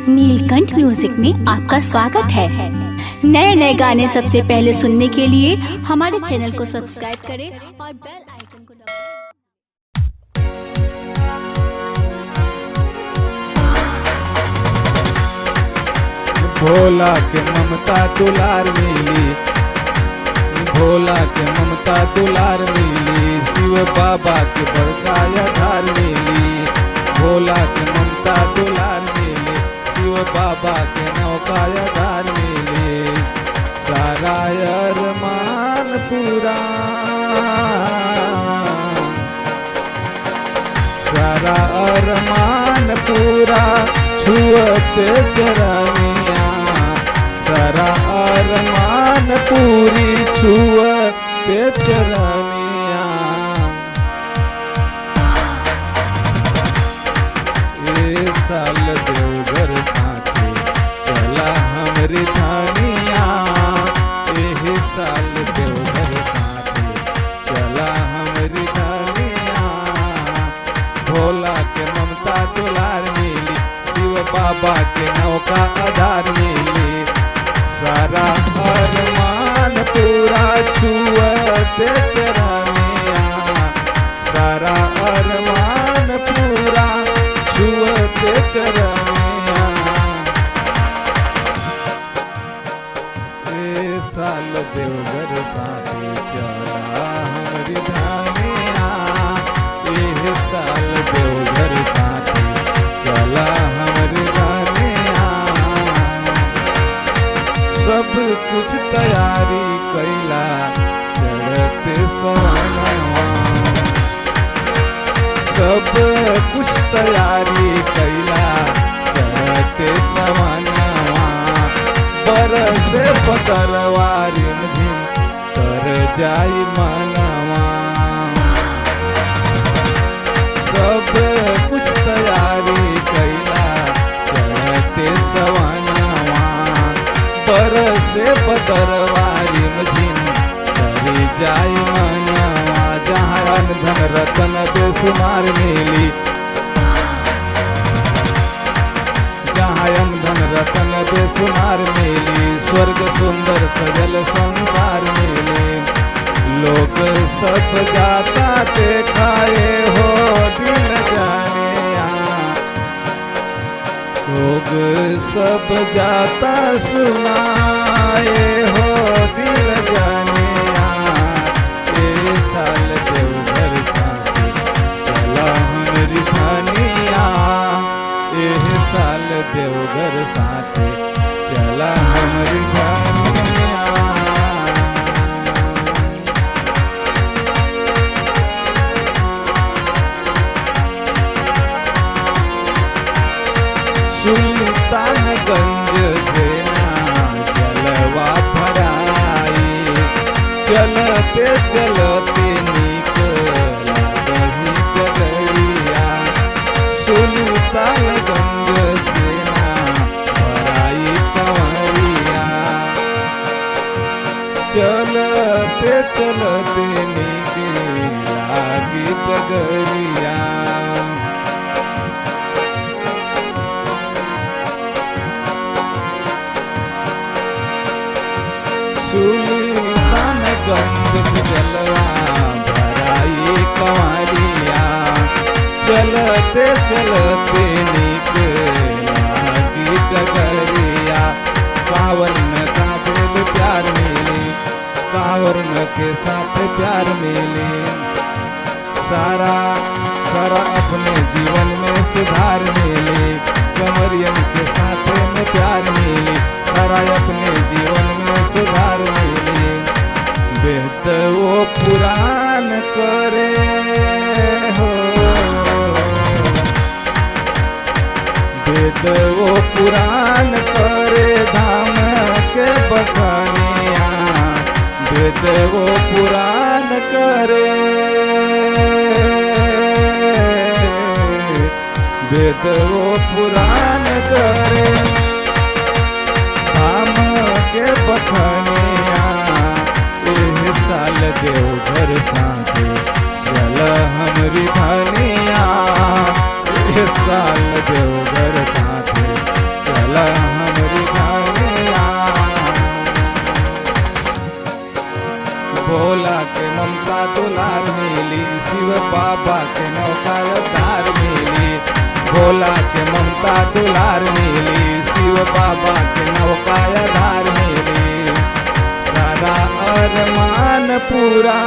नीलकंठ music में आपका स्वागत है। नए नए गाने सबसे पहले सुनने के लिए हमारे चैनल को सब्सक्राइब करें और बेल आइकन को दबाएं। भोला के ममता दुलार मिली, भोला के ममता दुलार मिली, शिव बाबा के बड़का आधार मिली। भोला के ममता दुलार मिली, शिव बाबा के नौका आधार मिली। सारा अरमान पूरा, सारा अरमान पूरा छुअते चरनिया, सारा अरमान पूरी छुअते चरनिया। ए साल देवघर साथे चला हमरी धानिया, एही साल देवघर साथे चला हमरी धानिया। भोला के ममता दुलार मिली, शिव बाबा के नौका आधार मिली। सारा अरमान पूरा छुअते चरनिया, सारा अरमान पूरा छुअते चरनिया। ए साल देवघर साथे चला हमरी धानिया, ए साल देवघर साथे चला हमरी धानिया। सब कुछ तैयारी कैला चढ़ते सवनवा, सब कुछ तैयारी कैला चढ़ते सवनवा। बरसे बदरवा रिमझिम कर जाई मनवा, सब कुछ तैयारी कैला चढ़ते सवनवा। बरसे बदरवा रिमझिम कर जाई मनवा। जहाँ अन्न धन रतन बेसुमार मिली, जहाँ अन्न धन रतन बेसुमार मिली। स्वर्ग सुंदर सजल संसार मिली, लोग सब जाता देखाए हो दिल जानिया। लोग सब जाता सुनाए हो दिल जानिया। ए साल देवघर साथे चला हमरी धानिया, एह साल देवघर साथे चला हमरी धानिया। सुल्तानगंज से ना जलवा भराई, चलते चलते निकला गही डगरिया। सुल्तानगंज से ना भराई कंवरिया, चलते चलते निकला गही डगरिया। सुल्तानगंज से जलवा भराई कंवरिया, चलते चलते निकला की डगरिया। कांवरन का दिल प्यार मिली, कांवरन के साथ प्यार मिली। सारा सारा अपने जीवन में सुधार मिली, कंवरियन के साथ में प्यार मिली। सारा अपने जीवन में सुधार मिली। बेहद वो पुराण करे हो, बेहद वो पुराण करे धाम के बखानिया। बेहद वो पुराण करे, बेहद वो पुराण करे धाम के बखानिया। एह साल देवघर साथे चला हमरी धानिया, एह साल देवघर साथे चला भोला के ममता दुलार मिली, शिव बाबा के नौका आधार मिली, सारा अरमान पूरा